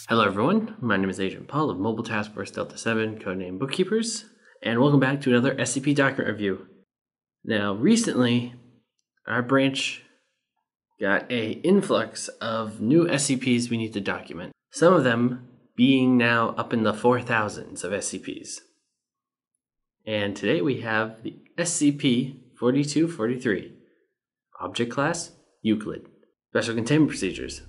Hello everyone, my name is Agent Paul of Mobile Task Force Delta 7, codename Bookkeepers, and welcome back to another SCP document review. Now, recently, our branch got an influx of new SCPs we need to document, some of them being now up in the 4,000s of SCPs. And today we have the SCP-4243. Object Class, Euclid. Special Containment Procedures.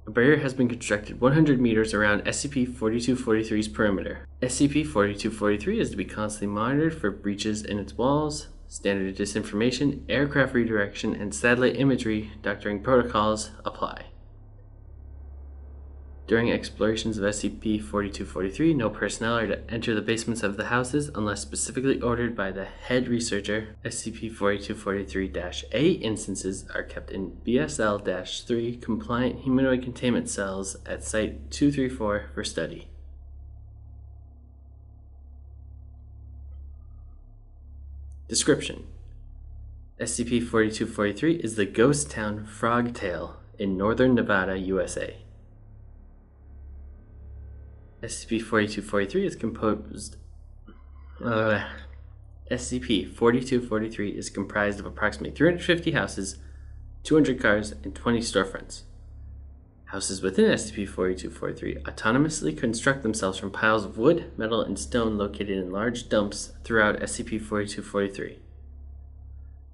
A barrier has been constructed 100 meters around SCP-4243's perimeter. SCP-4243 is to be constantly monitored for breaches in its walls. Standard disinformation, aircraft redirection, and satellite imagery doctoring protocols apply. During explorations of SCP-4243, no personnel are to enter the basements of the houses unless specifically ordered by the head researcher. SCP-4243-A instances are kept in BSL-3 compliant humanoid containment cells at Site 234 for study. Description: SCP-4243 is the ghost town Frogtail in northern Nevada, USA. SCP-4243 is composed. SCP-4243 is comprised of approximately 350 houses, 200 cars, and 20 storefronts. Houses within SCP-4243 autonomously construct themselves from piles of wood, metal, and stone located in large dumps throughout SCP-4243.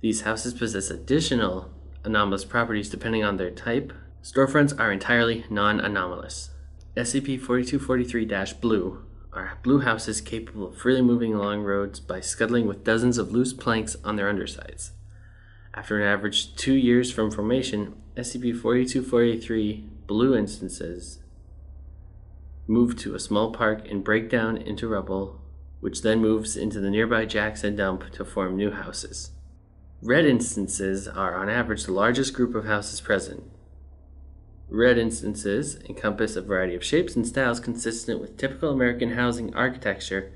These houses possess additional anomalous properties depending on their type. Storefronts are entirely non-anomalous. SCP-4243-Blue are blue houses capable of freely moving along roads by scuttling with dozens of loose planks on their undersides. After an average 2 years from formation, SCP-4243 Blue instances move to a small park and break down into rubble, which then moves into the nearby Jackson dump to form new houses. Red instances are on average the largest group of houses present. Red instances encompass a variety of shapes and styles consistent with typical American housing architecture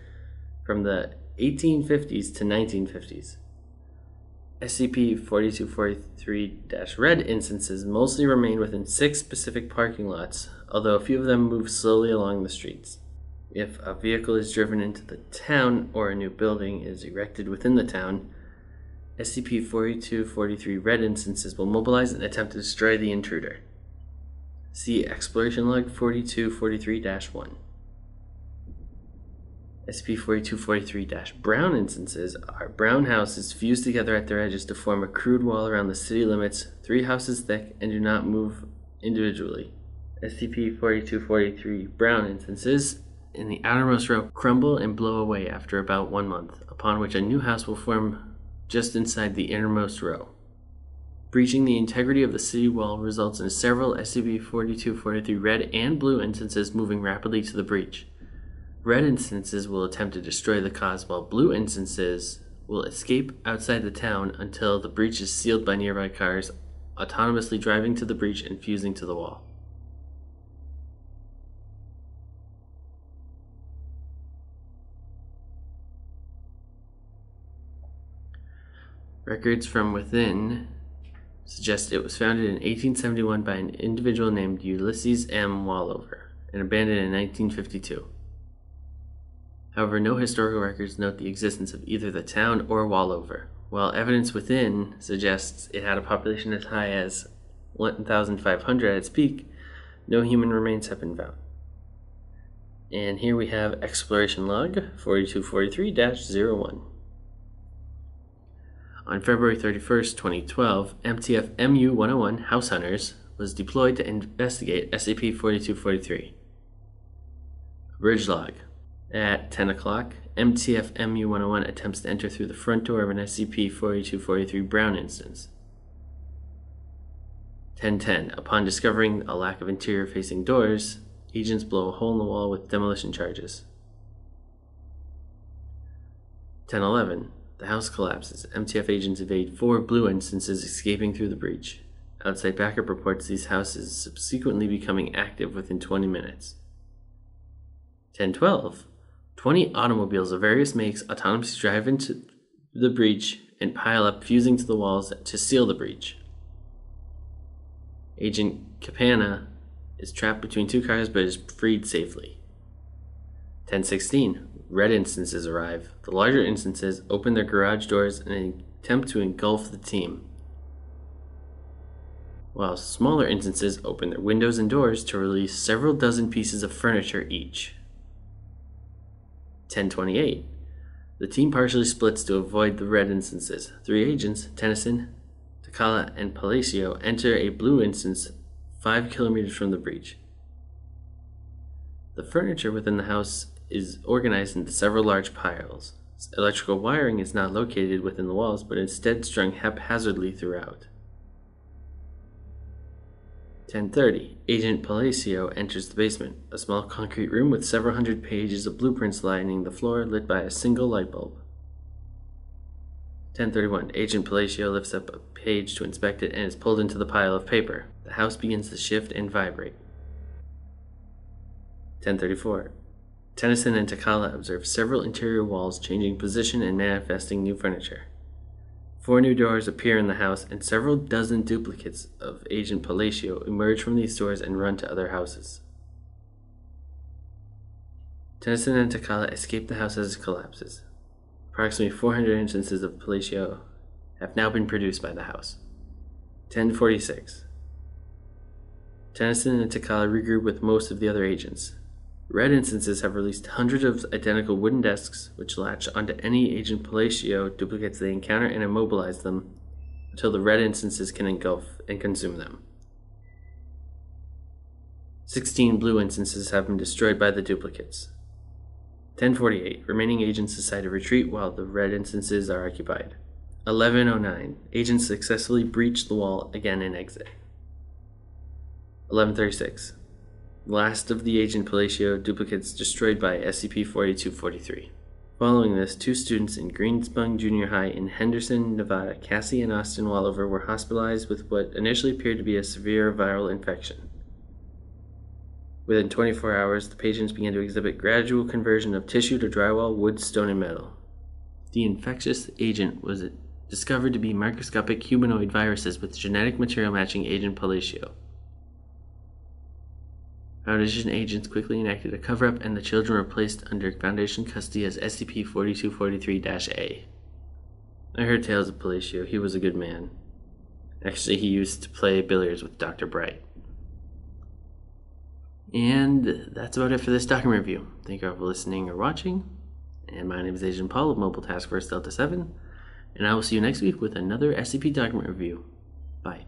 from the 1850s to 1950s. SCP-4243-Red instances mostly remain within 6 specific parking lots, although a few of them move slowly along the streets. If a vehicle is driven into the town or a new building is erected within the town, SCP-4243 Red instances will mobilize and attempt to destroy the intruder. See Exploration Log 4243-1. SCP-4243-Brown instances are brown houses fused together at their edges to form a crude wall around the city limits, 3 houses thick, and do not move individually. SCP-4243 Brown instances in the outermost row crumble and blow away after about 1 month, upon which a new house will form just inside the innermost row. Breaching the integrity of the city wall results in several SCP-4243 Red and Blue instances moving rapidly to the breach. Red instances will attempt to destroy the cause, while Blue instances will escape outside the town until the breach is sealed by nearby cars, autonomously driving to the breach and fusing to the wall. Records from within suggest it was founded in 1871 by an individual named Ulysses M. Wallover and abandoned in 1952. However, no historical records note the existence of either the town or Wallover, while evidence within suggests it had a population as high as 1,500 at its peak. No human remains have been found. And here we have Exploration Log 4243-01. On February 31st, 2012, MTF MU-101 House Hunters was deployed to investigate SCP-4243. Bridge Log. At 10 o'clock, MTF MU-101 attempts to enter through the front door of an SCP-4243 Brown instance. 10:10. Upon discovering a lack of interior-facing doors, agents blow a hole in the wall with demolition charges. 10:11. The house collapses. MTF agents evade 4 Blue instances escaping through the breach. Outside backup reports these houses subsequently becoming active within 20 minutes. 10:12. 20 automobiles of various makes autonomously drive into the breach and pile up, fusing to the walls to seal the breach. Agent Capana is trapped between two cars but is freed safely. 1016. Red instances arrive. The larger instances open their garage doors and attempt to engulf the team, while smaller instances open their windows and doors to release several dozen pieces of furniture each. 1028. The team partially splits to avoid the red instances. 3 agents, Tennyson, Takala, and Palacio, enter a blue instance 5 kilometers from the breach. The furniture within the house is organized into several large piles. Electrical wiring is not located within the walls, but instead strung haphazardly throughout. 1030. Agent Palacio enters the basement, a small concrete room with several hundred pages of blueprints lining the floor, lit by a single light bulb. 1031. Agent Palacio lifts up a page to inspect it and is pulled into the pile of paper. The house begins to shift and vibrate. 1034. Tennyson and Takala observe several interior walls changing position and manifesting new furniture. 4 new doors appear in the house, and several dozen duplicates of Agent Palacio emerge from these doors and run to other houses. Tennyson and Takala escape the house as it collapses. Approximately 400 instances of Palacio have now been produced by the house. 1046. Tennyson and Takala regroup with most of the other agents. Red instances have released hundreds of identical wooden desks, which latch onto any Agent Palacio duplicates they encounter and immobilize them until the red instances can engulf and consume them. 16 blue instances have been destroyed by the duplicates. 1048. Remaining agents decide to retreat while the red instances are occupied. 1109. Agents successfully breach the wall again and exit. 1136. Last of the Agent Palacio duplicates destroyed by SCP-4243. Following this, 2 students in Greenspun Junior High in Henderson, Nevada, Cassie and Austin Wallover, were hospitalized with what initially appeared to be a severe viral infection. Within 24 hours, the patients began to exhibit gradual conversion of tissue to drywall, wood, stone, and metal. The infectious agent was discovered to be microscopic humanoid viruses with genetic material matching Agent Palacio. Foundation agents quickly enacted a cover-up, and the children were placed under Foundation custody as SCP-4243-A. I heard tales of Palacio. He was a good man. Actually, he used to play billiards with Dr. Bright. And that's about it for this document review. Thank you all for listening or watching. And my name is Agent Paul of Mobile Task Force Delta 7. And I will see you next week with another SCP document review. Bye.